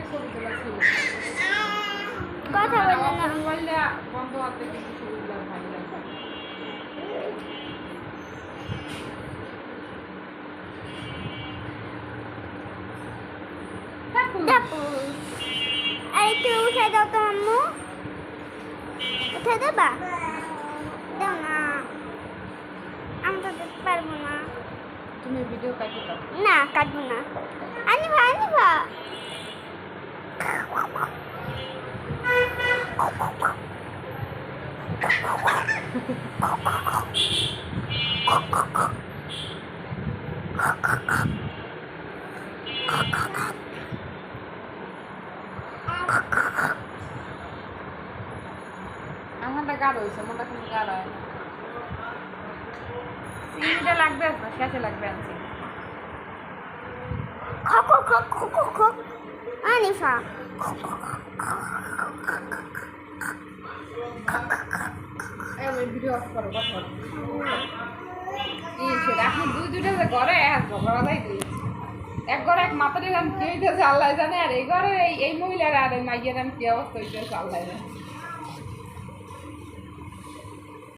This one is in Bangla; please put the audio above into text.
ছবি তোলা ছিল কথা বলে না মোবাইলটা বন্ধ করতে কিন্তু ছবিগুলো ভালো লাগে টাপু আর একটু উঠে দাও তো আম্মু উঠে দেবা দাও না আমি তো দেখতে পারবো না তুমি ভিডিও কাটে দাও না কাটবো না আনিবা আনিবা আমারটা গাঢ় হয়েছে আমারটা কিন্তু গাঢ় হয় না চিনিটা লাগবে না শেষে লাগবে আনছি খো খো খো খো খো খো আনিফা আমি ভিডিও অফ করো কথা বলো এই ছেলে আপনি দুইটা যে ঘরে এক ঝগড়ালাই দিই এক ঘরে এক মাথা দিলাম কে হইতেছে আল্লাহ জানে আর এই ঘরে এই মহিলারা আর এই মাইয়ের কি অবস্থা হইতেছে আল্লাহ জানে